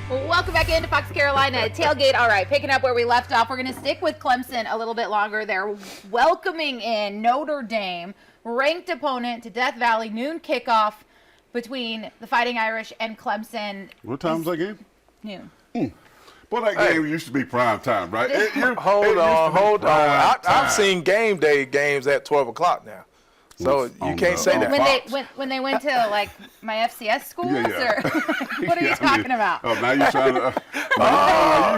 Welcome back into Fox Carolina Tailgate. All right, picking up where we left off, we're going to stick with Clemson a little bit longer. They're welcoming in Notre Dame, ranked opponent to Death Valley, noon kickoff between the Fighting Irish and Clemson. What time's that game? Noon. Well, that game used to be prime time, right? Hold on. I've seen game day games at 12 o'clock now. So you can't say that. When they went to like my FCS schools, Yeah. or what are you talking about? Oh, now you're trying to. You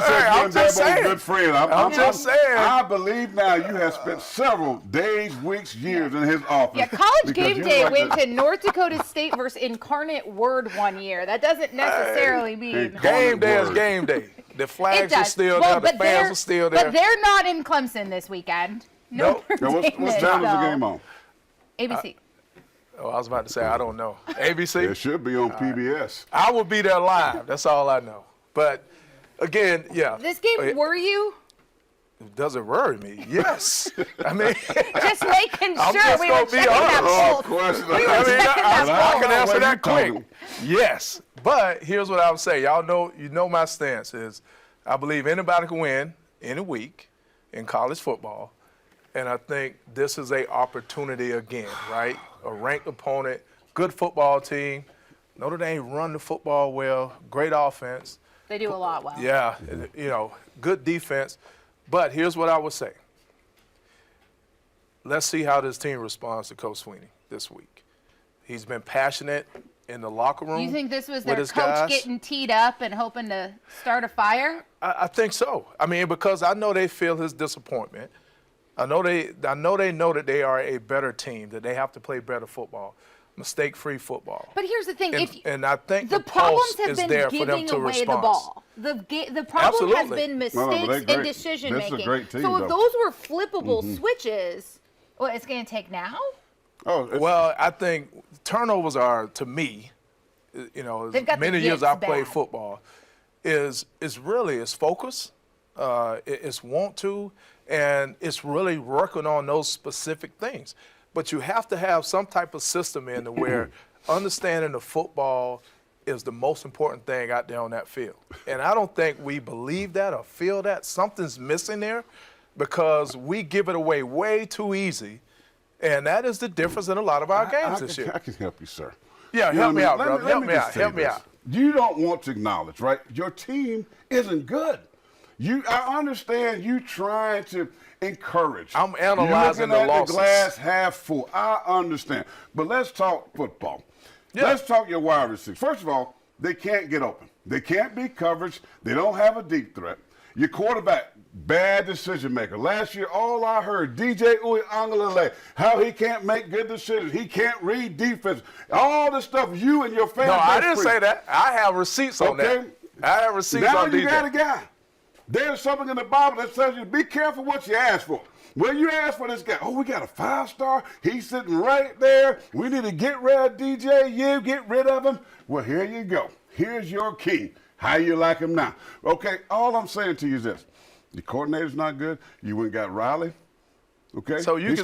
said you and Dabo's a good friend. I'm just saying. I believe now you have spent several days, weeks, years in his office. Yeah, College Game Day went to North Dakota State versus Incarnate Word one year. That doesn't necessarily mean game day is game day. The flags are still there. The fans are still there. But they're not in Clemson this weekend. Nope. What time is the game on? ABC. I was about to say, I don't know. ABC? It should be on PBS. I will be there live. That's all I know. But, again, yeah. This game, were you? Does it worry me? Yes. I mean, just making I'm sure just we were checking that pulse. I can answer that quick. Yes. But here's what I would say. Y'all know, my stance is I believe anybody can win any week in college football. And I think this is an opportunity again, right? A ranked opponent, good football team. Notre Dame run the football well, great offense. They do a lot well. Yeah, good defense. But here's what I would say. Let's see how this team responds to Coach Sweeney this week. He's been passionate in the locker room. You think this was with their his coach guys. getting teed up and hoping to start a fire? I think so. I mean, because I know they feel his disappointment. I know they know that they are a better team, that they have to play better football, mistake-free football. But here's the thing: and I think the pulse problems have is been there for them giving to away respond. the ball. The problem has been mistakes and decision This is making. a great team, so if though. those were flippable switches, well, it's going to take now. Well, I think turnovers are, to me, as many years I played football, is really focus, it's want to. And it's really working on those specific things. But you have to have some type of system in to where understanding the football is the most important thing out there on that field. And I don't think we believe that or feel that. Something's missing there because we give it away way too easy. And that is the difference in a lot of our games this year. I can help you, sir. Yeah, help me out, brother. Help me out. You don't want to acknowledge, right? Your team isn't good. I understand you trying to encourage. I'm analyzing the losses. You're looking at the glass half full. I understand. But let's talk football. Yeah. Let's talk your wide receivers. First of all, they can't get open. They can't beat coverage. They don't have a deep threat. Your quarterback, bad decision maker. Last year, all I heard, DJ Uiagalelei, how he can't make good decisions. He can't read defense. All the stuff you and your family. No, I didn't say that. I have receipts on that. I have receipts on DJ. Now you got a guy. There's something in the Bible that says you be careful what you ask for. When you ask for this guy, we got a 5-star. He's sitting right there. We need to get rid of DJ. You get rid of him. Well, here you go. Here's your king. How you like him now? Okay, all I'm saying to you is this. The coordinator's not good. You went and got Riley. Okay. So you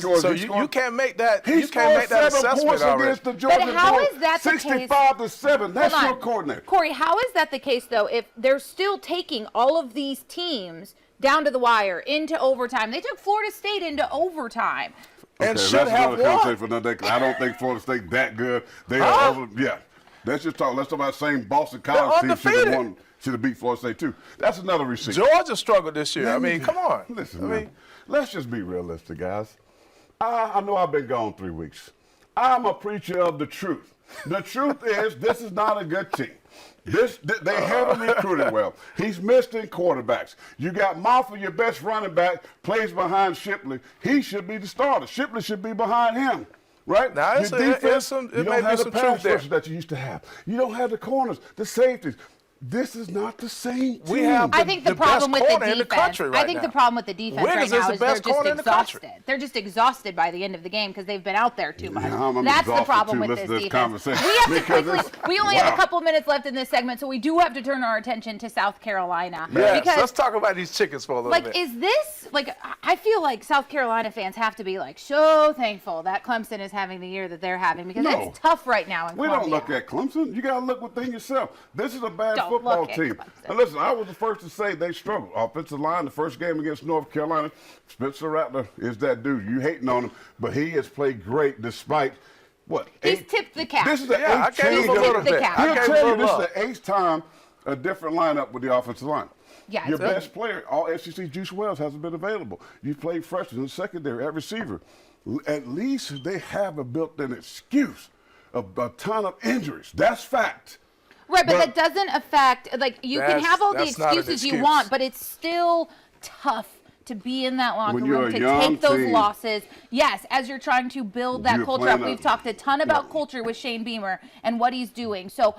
can't make that. You can't make that assessment already. But how is that the case? 65-7. That's your coordinator. Corey, how is that the case though? If they're still taking all of these teams down to the wire into overtime, they took Florida State into overtime. And should have won. For another day, I don't think Florida State that good. They are over. Yeah. Let's talk about the same Boston College team should have beat Florida State too. That's another receipt. Georgia struggled this year. I mean, come on. Listen, man. Let's just be realistic, guys. I know I've been gone 3 weeks. I'm a preacher of the truth. The truth is this is not a good team. They haven't recruited well. He's missed in quarterbacks. You got Moffa, your best running back, plays behind Shipley. He should be the starter. Shipley should be behind him. Right? Now, your defense, you don't have the pass rushers that you used to have. You don't have the corners, the safeties. This is not the same team. We have I think the problem with the defense. The problem with the defense right now is they're just exhausted. They're just exhausted by the end of the game because they've been out there too much. That's the problem with this defense. We only have a couple minutes left in this segment, so we do have to turn our attention to South Carolina. Yes, let's talk about these chickens for a little bit. Is this I feel like South Carolina fans have to be so thankful that Clemson is having the year that they're having because it's tough right now in Columbia. We don't look at Clemson. You got to look within yourself. This is a bad football look at team. Clemson. And listen, I was the first to say they struggled. Offensive line, the first game against North Carolina, Spencer Rattler is that dude. You hating on him, but he has played great despite what? He's tipped the cap. This is the I eighth gave him a change. little bit. He'll I gave tell him you a this is little. the eighth time a different lineup with the offensive line. Yeah, Your best player, all SEC, Juice Wells, hasn't been available. You played freshman in the secondary at receiver. At least they have a built-in excuse of a ton of injuries. That's fact. Right, but that doesn't affect, like, you can have all the that's not an excuses you excuse. want, but it's still tough to be in that locker When you're room, a to young take those team. losses. Yes, as you're trying to build that You're culture up. playing We've talked a ton about culture with Shane Beamer and what he's doing. So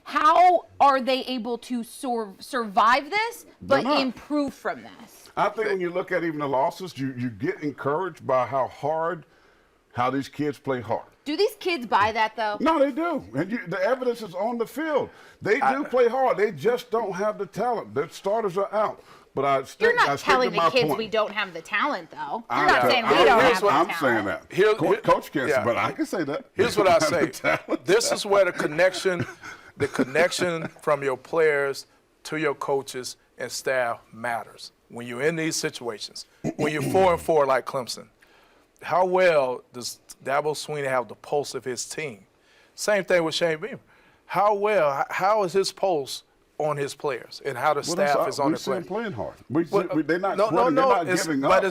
how are they able to survive this, but They're not. improve from this? I think when you look at even the losses, you get encouraged by how these kids play hard. Do these kids buy that, though? No, they do. And the evidence is on the field. They do play hard. They just don't have the talent. Their starters are out. But You're not telling the kids we don't have the talent, though. You're not saying we don't have the talent. I'm saying that. Coach can't say, but I can say that. Here's what I say. This is where the connection from your players to your coaches and staff matters. When you're in these situations, when you're 4-4 like Clemson, how well does Dabo Swinney have the pulse of his team? Same thing with Shane Beamer. How is his pulse on his players and how the staff is on the players? Playing hard. They're not quitting. They're not giving up.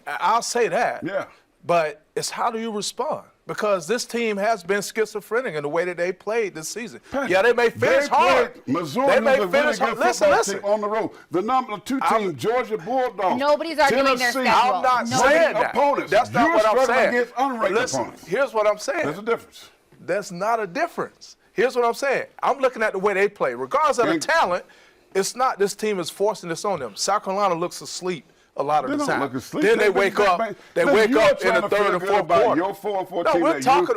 I'll say that. Yeah. But it's how do you respond? Because this team has been schizophrenic in the way that they played this season. Patrick, They may finish hard. Missouri, They may who's a finish really hard. good Listen. football team on the road. The number 2 team, Georgia Bulldogs. Nobody's arguing their Tennessee. schedule. I'm not No. saying that. Opponents. That's not You're what I'm struggling saying. against unranked Listen, opponents. here's what I'm saying. There's a difference. That's not a difference. Here's what I'm saying. I'm looking at the way they play. Regardless of the talent, it's not this team is forcing this on them. South Carolina looks asleep a lot of the time. Then they wake up. They wake up in the third and fourth quarter. Your 4-4 No, team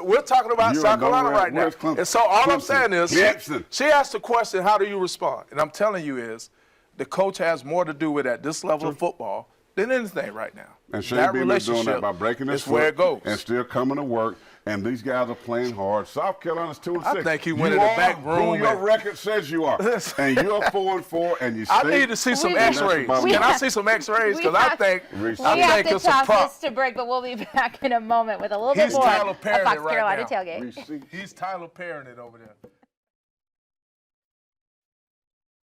we're talking about South Carolina right now. Clemson? And so all I'm saying is, Clemson. she asked the question, how do you respond? And I'm telling you is, the coach has more to do with at this level of football than anything right now. And Shane Beamer's doing that by breaking his is where it goes. and still coming to work. And these guys are playing hard. South Carolina's 2-6. I think he went in the back room. Who your record says you are. And you're 4-4, and you stay. I need to see some X-rays. Can I see some X-rays? Because I think we have to it's a toss prop. this to break, but we'll be back in a moment with a little bit more of Fox Carolina Tailgate. He's Tyler Perrying it over there.